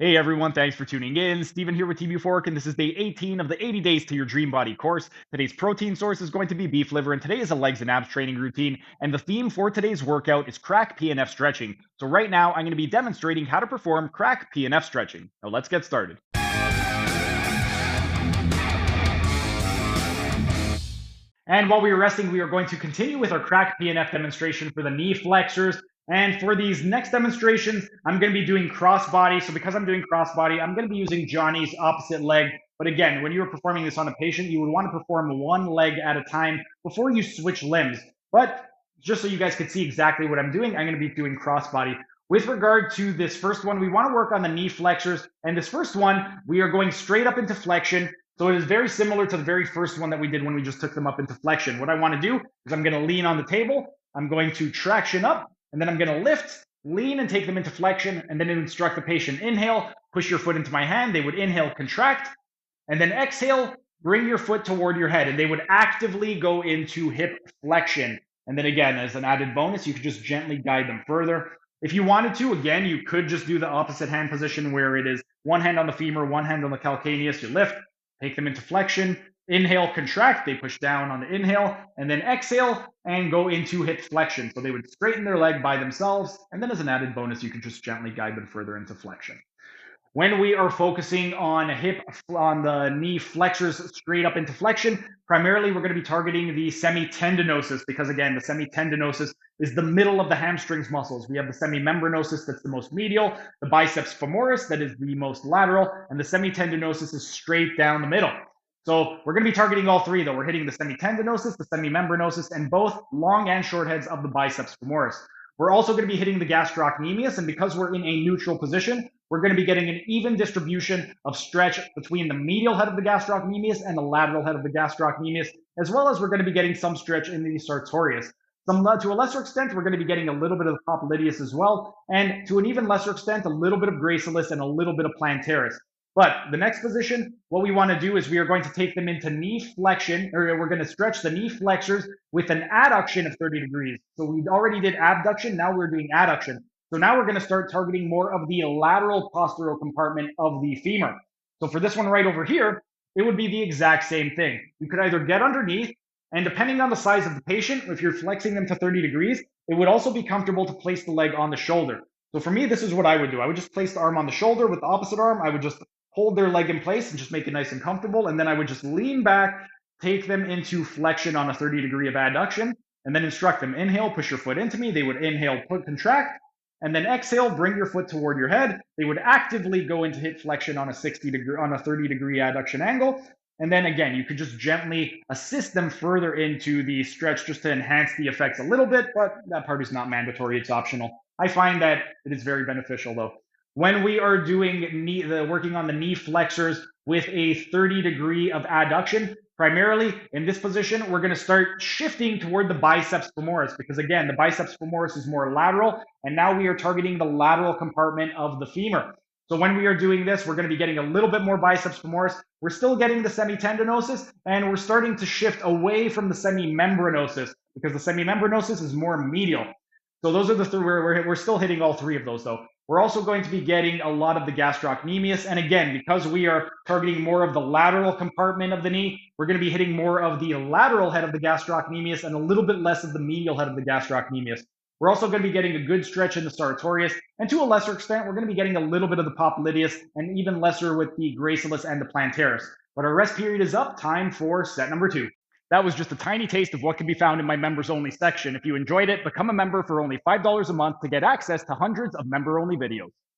Hey everyone, thanks for tuning in. Steven here with TB Fork, and this is day 18 of the 80 Days to Your Dream Body course. Today's protein source is going to be beef liver, and today is a legs and abs training routine. And the theme for today's workout is CRAC PNF stretching. So right now, I'm going to be demonstrating how to perform CRAC PNF stretching. Now let's get started. And while we are resting, we are going to continue with our CRAC PNF demonstration for the knee flexors. And for these next demonstrations, I'm going to be doing crossbody. So because I'm doing crossbody, I'm going to be using Johnny's opposite leg. But again, when you are performing this on a patient, you would want to perform one leg at a time before you switch limbs. But just so you guys could see exactly what I'm doing, I'm going to be doing crossbody. With regard to this first one, we want to work on the knee flexors. And this first one, we are going straight up into flexion. So it is very similar to the very first one that we did when we just took them up into flexion. What I want to do is I'm going to lean on the table. I'm going to traction up, and then I'm going to lift, lean, and take them into flexion, and then instruct the patient, inhale, push your foot into my hand. They would inhale, contract, and then exhale, bring your foot toward your head, and they would actively go into hip flexion. And then again, as an added bonus, you could just gently guide them further. If you wanted to, again, you could just do the opposite hand position where it is one hand on the femur, one hand on the calcaneus, you lift, take them into flexion, inhale, contract, they push down on the inhale, and then exhale and go into hip flexion. So they would straighten their leg by themselves, and then as an added bonus, you can just gently guide them further into flexion. When we are focusing on the knee flexors straight up into flexion, primarily we're going to be targeting the semitendinosus because again, the semitendinosus is the middle of the hamstrings muscles. We have the semimembranosus that's the most medial, the biceps femoris that is the most lateral, and the semitendinosus is straight down the middle. So we're going to be targeting all three though. We're hitting the semitendinosus, the semimembranosus, and both long and short heads of the biceps femoris. We're also going to be hitting the gastrocnemius, and because we're in a neutral position, we're going to be getting an even distribution of stretch between the medial head of the gastrocnemius and the lateral head of the gastrocnemius, as well as we're going to be getting some stretch in the sartorius. To a lesser extent, we're going to be getting a little bit of the popliteus as well, and to an even lesser extent, a little bit of gracilis and a little bit of plantaris. But the next position, what we want to do is we are going to take them into knee flexion, or we're going to stretch the knee flexors with an adduction of 30 degrees. So we already did abduction, now we're doing adduction. So now we're going to start targeting more of the lateral postural compartment of the femur. So for this one right over here, it would be the exact same thing. You could either get underneath, and depending on the size of the patient, if you're flexing them to 30 degrees, it would also be comfortable to place the leg on the shoulder. So for me, this is what I would do. I would just place the arm on the shoulder. With the opposite arm, I would just hold their leg in place and just make it nice and comfortable. And then I would just lean back, take them into flexion on a 30 degree of adduction, and then instruct them, inhale, push your foot into me. They would inhale, contract, and then exhale, bring your foot toward your head. They would actively go into hip flexion on a 30 degree adduction angle. And then again, you could just gently assist them further into the stretch just to enhance the effects a little bit, but that part is not mandatory, it's optional. I find that it is very beneficial though. When we are doing working on the knee flexors with a 30 degree of adduction, primarily in this position, we're going to start shifting toward the biceps femoris because again, the biceps femoris is more lateral, and now we are targeting the lateral compartment of the femur. So when we are doing this, we're going to be getting a little bit more biceps femoris. We're still getting the semitendinosus, and we're starting to shift away from the semimembranosus because the semimembranosus is more medial. So those are the three. We're still hitting all three of those though. We're also going to be getting a lot of the gastrocnemius. And again, because we are targeting more of the lateral compartment of the knee, we're going to be hitting more of the lateral head of the gastrocnemius and a little bit less of the medial head of the gastrocnemius. We're also going to be getting a good stretch in the sartorius. And to a lesser extent, we're going to be getting a little bit of the popliteus and even lesser with the gracilis and the plantaris. But our rest period is up. Time for set number 2. That was just a tiny taste of what can be found in my members only section. If you enjoyed it, become a member for only $5 a month to get access to hundreds of member only videos.